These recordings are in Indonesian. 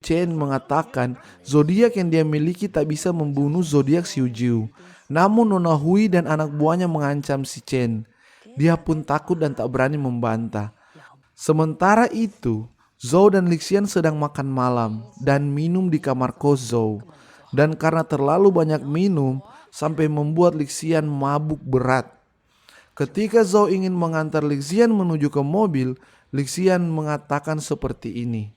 Chen mengatakan zodiak yang dia miliki tak bisa membunuh zodiak Xiujiu. Namun Nona Hui dan anak buahnya mengancam si Chen. Dia pun takut dan tak berani membantah. Sementara itu, Zhou dan Lixian sedang makan malam dan minum di kamar kos Zhou. Dan karena terlalu banyak minum, sampai membuat Lixian mabuk berat. Ketika Zhou ingin mengantar Lixian menuju ke mobil, Lixian mengatakan seperti ini.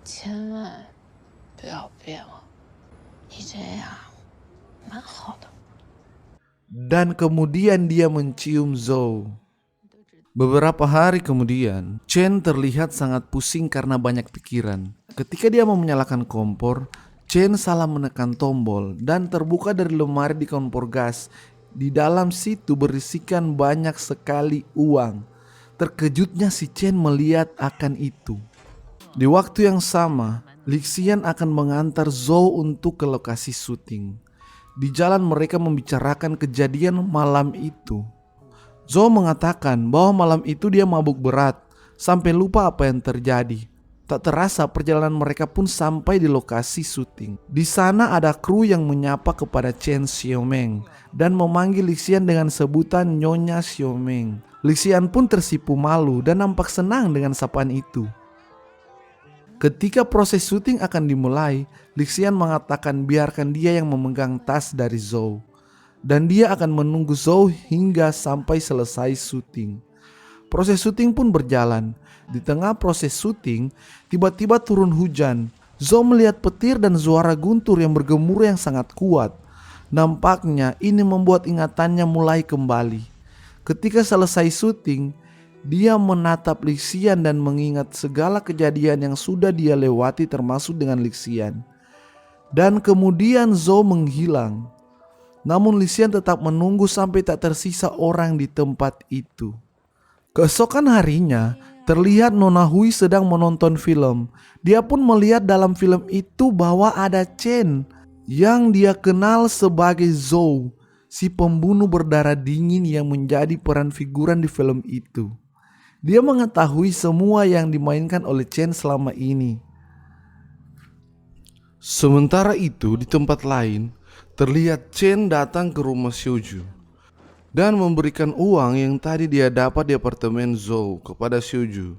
千万不要变了，你这样蛮好的。 Dan kemudian dia mencium Zhou. Beberapa hari kemudian, Chen terlihat sangat pusing karena banyak pikiran. Ketika dia mau menyalakan kompor, Chen salah menekan tombol dan terbuka dari lemari di kompor gas. Di dalam situ berisikan banyak sekali uang. Terkejutnya si Chen melihat akan itu. Di waktu yang sama, Lixian akan mengantar Zhou untuk ke lokasi syuting. Di jalan mereka membicarakan kejadian malam itu. Zhou mengatakan bahwa malam itu dia mabuk berat, sampai lupa apa yang terjadi. Tak terasa perjalanan mereka pun sampai di lokasi syuting. Di sana ada kru yang menyapa kepada Chen Xiaomeng dan memanggil Lixian dengan sebutan Nyonya Xiaomeng. Lixian pun tersipu malu dan nampak senang dengan sapaan itu. Ketika proses syuting akan dimulai, Lixian mengatakan biarkan dia yang memegang tas dari Zhou. Dan dia akan menunggu Zhou hingga sampai selesai syuting. Proses syuting pun berjalan. Di tengah proses syuting, tiba-tiba turun hujan. Zhou melihat petir dan suara guntur yang bergemuruh yang sangat kuat. Nampaknya ini membuat ingatannya mulai kembali. Ketika selesai syuting, dia menatap Lixian dan mengingat segala kejadian yang sudah dia lewati termasuk dengan Lixian. Dan kemudian Zhou menghilang. Namun Lixian tetap menunggu sampai tak tersisa orang di tempat itu. Keesokan harinya, terlihat Nona Hui sedang menonton film. Dia pun melihat dalam film itu bahwa ada Chen yang dia kenal sebagai Zhou, si pembunuh berdarah dingin yang menjadi peran figuran di film itu. Dia mengetahui semua yang dimainkan oleh Chen selama ini. Sementara itu di tempat lain, terlihat Chen datang ke rumah Xiuju dan memberikan uang yang tadi dia dapat di apartemen Zhou kepada Xiuju.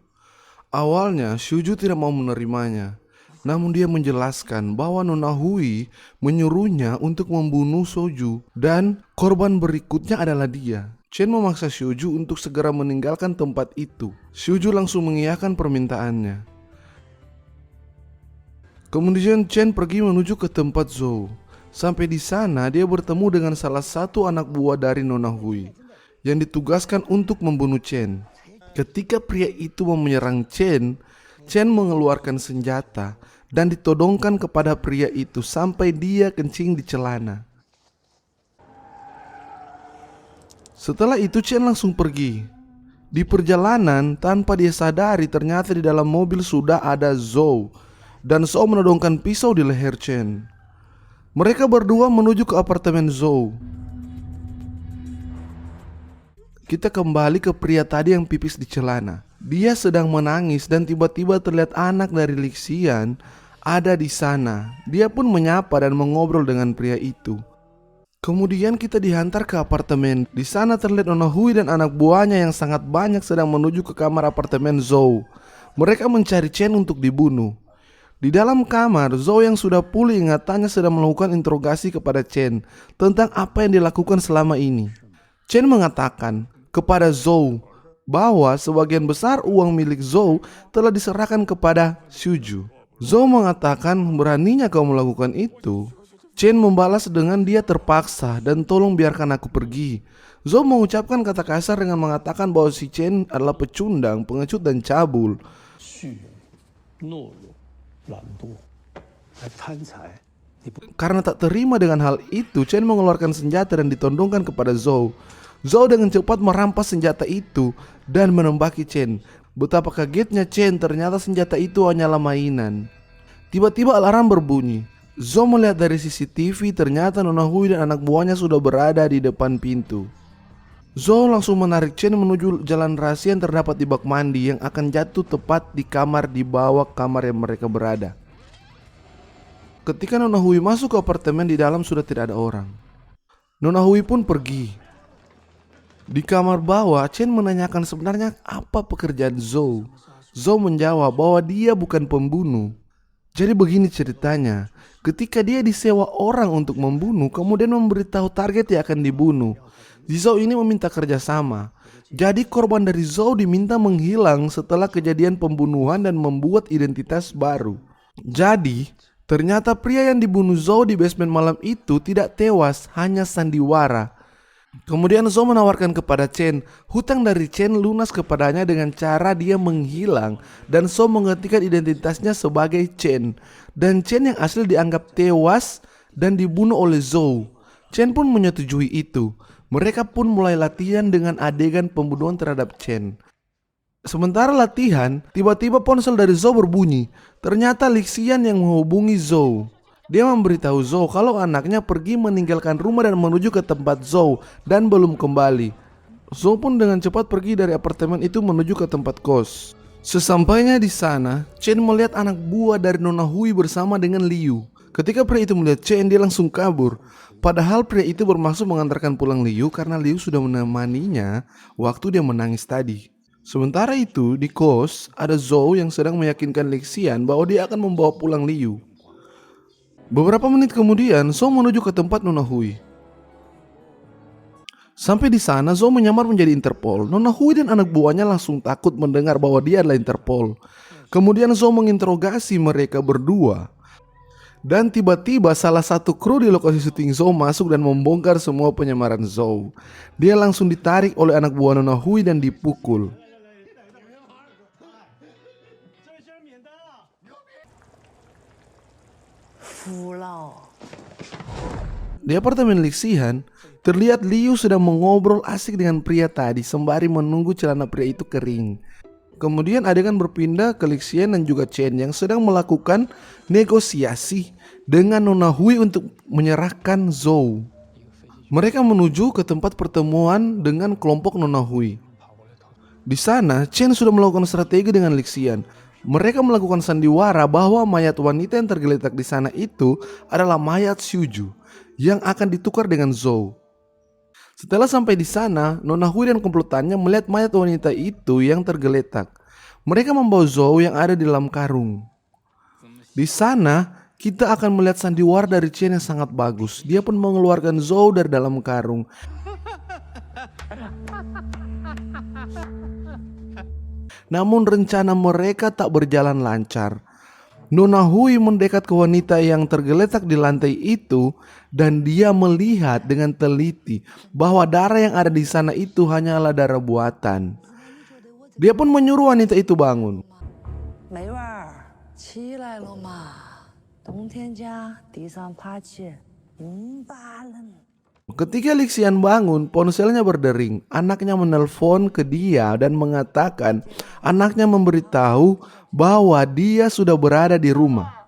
Awalnya Xiuju tidak mau menerimanya, namun dia menjelaskan bahwa Nona Hui menyuruhnya untuk membunuh Xiuju dan korban berikutnya adalah dia. Chen memaksa Xiuju untuk segera meninggalkan tempat itu. Xiuju langsung mengiyakan permintaannya. Kemudian Chen pergi menuju ke tempat Zhou. Sampai di sana dia bertemu dengan salah satu anak buah dari Nona Hui yang ditugaskan untuk membunuh Chen. Ketika pria itu mau menyerang Chen, Chen mengeluarkan senjata dan ditodongkan kepada pria itu sampai dia kencing di celana. Setelah itu Chen langsung pergi. Di perjalanan tanpa dia sadari ternyata di dalam mobil sudah ada Zhou. Dan Zhou menodongkan pisau di leher Chen. Mereka berdua menuju ke apartemen Zhou. Kita kembali ke pria tadi yang pipis di celana. Dia sedang menangis dan tiba-tiba terlihat anak dari Lixian ada di sana. Dia pun menyapa dan mengobrol dengan pria itu. Kemudian kita dihantar ke apartemen. Di sana terlihat Nona Hui dan anak buahnya yang sangat banyak sedang menuju ke kamar apartemen Zhou. Mereka mencari Chen untuk dibunuh. Di dalam kamar, Zhou yang sudah pulih ingatannya sedang melakukan interogasi kepada Chen tentang apa yang dilakukan selama ini. Chen mengatakan kepada Zhou bahwa sebagian besar uang milik Zhou telah diserahkan kepada Xiuju. Zhou mengatakan, beraninya kau melakukan itu? Chen membalas dengan dia terpaksa dan tolong biarkan aku pergi. Zhou mengucapkan kata kasar dengan mengatakan bahwa si Chen adalah pecundang, pengecut dan cabul. Karena tak terima dengan hal itu, Chen mengeluarkan senjata dan ditodongkan kepada Zhou. Zhou dengan cepat merampas senjata itu dan menembaki Chen. Betapa kagetnya Chen, ternyata senjata itu hanyalah mainan. Tiba-tiba alarm berbunyi. Zhou melihat dari CCTV, ternyata Nona Hui dan anak buahnya sudah berada di depan pintu. Zhou langsung menarik Chen menuju jalan rahasia yang terdapat di bak mandi yang akan jatuh tepat di kamar di bawah kamar yang mereka berada. Ketika Nona Hui masuk ke apartemen, di dalam sudah tidak ada orang. Nona Hui pun pergi. Di kamar bawah, Chen menanyakan sebenarnya apa pekerjaan Zhou. Zhou menjawab bahwa dia bukan pembunuh. Jadi begini ceritanya, ketika dia disewa orang untuk membunuh, kemudian memberitahu target yang akan dibunuh. Zhou ini meminta kerjasama. Jadi korban dari Zhou diminta menghilang setelah kejadian pembunuhan dan membuat identitas baru. Jadi, ternyata pria yang dibunuh Zhou di basement malam itu tidak tewas, hanya sandiwara. Kemudian Zhou menawarkan kepada Chen hutang dari Chen lunas kepadanya dengan cara dia menghilang, dan Zhou menghentikan identitasnya sebagai Chen. Dan Chen yang asli dianggap tewas dan dibunuh oleh Zhou. Chen pun menyetujui itu. Mereka pun mulai latihan dengan adegan pembunuhan terhadap Chen. Sementara latihan, tiba-tiba ponsel dari Zhou berbunyi. Ternyata Lixian yang menghubungi Zhou. Dia memberitahu Zhou kalau anaknya pergi meninggalkan rumah dan menuju ke tempat Zhou dan belum kembali. Zhou pun dengan cepat pergi dari apartemen itu menuju ke tempat kos. Sesampainya di sana, Chen melihat anak buah dari Nona Hui bersama dengan Liu. Ketika pria itu melihat Chen, dia langsung kabur. Padahal pria itu bermaksud mengantarkan pulang Liu karena Liu sudah menemaninya waktu dia menangis tadi. Sementara itu, di kos, ada Zhou yang sedang meyakinkan Lixian bahwa dia akan membawa pulang Liu. Beberapa menit kemudian, Zhou menuju ke tempat Nona Hui. Sampai di sana, Zhou menyamar menjadi Interpol. Nona Hui dan anak buahnya langsung takut mendengar bahwa dia adalah Interpol. Kemudian Zhou menginterogasi mereka berdua. Dan tiba-tiba salah satu kru di lokasi syuting Zhou masuk dan membongkar semua penyamaran Zhou. Dia langsung ditarik oleh anak buah Nona Hui dan dipukul. Di apartemen Lixian, terlihat Liu sedang mengobrol asik dengan pria tadi sembari menunggu celana pria itu kering. Kemudian adegan berpindah ke Lixian dan juga Chen yang sedang melakukan negosiasi dengan Nona Hui untuk menyerahkan Zhou. Mereka menuju ke tempat pertemuan dengan kelompok Nona Hui. Di sana, Chen sudah melakukan strategi dengan Lixian. Mereka melakukan sandiwara bahwa mayat wanita yang tergeletak di sana itu adalah mayat Xiuju yang akan ditukar dengan Zhou. Setelah sampai di sana, Nona Hui dan komplotannya melihat mayat wanita itu yang tergeletak. Mereka membawa Zhou yang ada di dalam karung. Di sana, kita akan melihat sandiwara dari Chen yang sangat bagus. Dia pun mengeluarkan Zhou dari dalam karung. Namun rencana mereka tak berjalan lancar. Nona Hui mendekat ke wanita yang tergeletak di lantai itu dan dia melihat dengan teliti bahwa darah yang ada di sana itu hanyalah darah buatan. Dia pun menyuruh wanita itu bangun. Ketika Lixian bangun, ponselnya berdering. Anaknya menelpon ke dia dan mengatakan anaknya memberitahu bahwa dia sudah berada di rumah.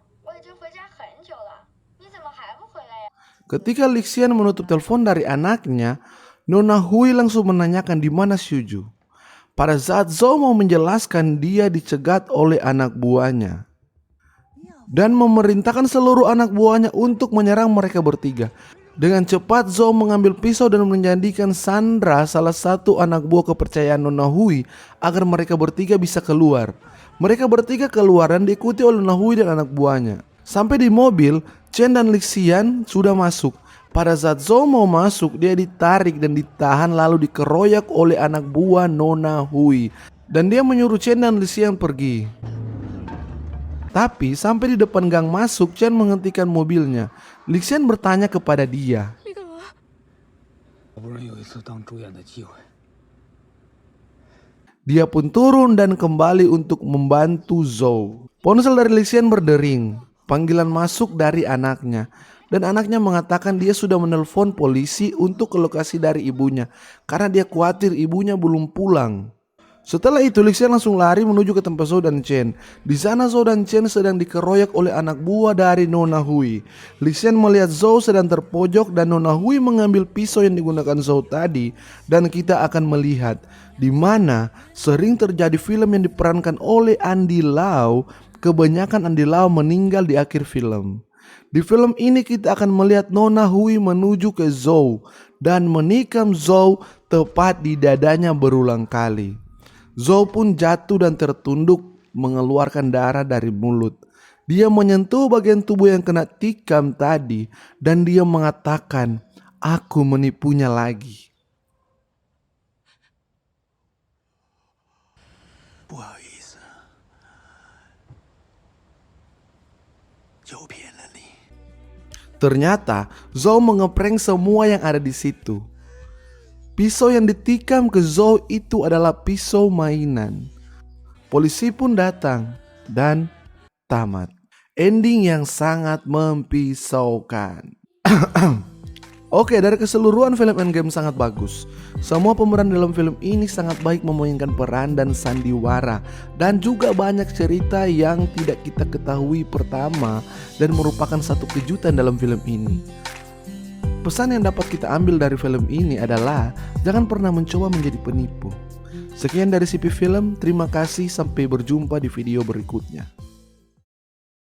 Ketika Lixian menutup telepon dari anaknya, Nona Hui langsung menanyakan di mana Xiuju. Pada saat Zhou mau menjelaskan, dia dicegat oleh anak buahnya dan memerintahkan seluruh anak buahnya untuk menyerang mereka bertiga. Dengan cepat Zhou mengambil pisau dan menjadikan Sandra, salah satu anak buah kepercayaan Nona Hui, agar mereka bertiga bisa keluar. Mereka bertiga keluar dan diikuti oleh Nona Hui dan anak buahnya. Sampai di mobil, Chen dan Lixian sudah masuk. Pada saat Zhou mau masuk, dia ditarik dan ditahan lalu dikeroyak oleh anak buah Nona Hui. Dan dia menyuruh Chen dan Lixian pergi. Tapi sampai di depan gang masuk, Chen menghentikan mobilnya. Lixian bertanya kepada dia. Dia pun turun dan kembali untuk membantu Zhou. Ponsel dari Lixian berdering. Panggilan masuk dari anaknya. Dan anaknya mengatakan dia sudah menelpon polisi untuk ke lokasi dari ibunya karena dia khawatir ibunya belum pulang. Setelah itu Lixian langsung lari menuju ke tempat Zhou dan Chen. Di sana Zhou dan Chen sedang dikeroyak oleh anak buah dari Nona Hui. Lixian melihat Zhou sedang terpojok dan Nona Hui mengambil pisau yang digunakan Zhou tadi. Dan kita akan melihat di mana sering terjadi film yang diperankan oleh Andy Lau. Kebanyakan Andy Lau meninggal di akhir film. Di film ini kita akan melihat Nona Hui menuju ke Zhou dan menikam Zhou tepat di dadanya berulang kali. Zhou pun jatuh dan tertunduk mengeluarkan darah dari mulut. Dia menyentuh bagian tubuh yang kena tikam tadi dan dia mengatakan, "Aku menipunya lagi." 不好意思，又骗了你。 Ternyata Zhou mengeprank semua yang ada di situ. Pisau yang ditikam ke Zhou itu adalah pisau mainan. Polisi pun datang dan tamat. Ending yang sangat mempisaukan. Oke, dari keseluruhan film Endgame sangat bagus. Semua pemeran dalam film ini sangat baik memainkan peran dan sandiwara. Dan juga banyak cerita yang tidak kita ketahui pertama dan merupakan satu kejutan dalam film ini. Pesan yang dapat kita ambil dari film ini adalah jangan pernah mencoba menjadi penipu. Sekian dari CP Film, terima kasih, sampai berjumpa di video berikutnya.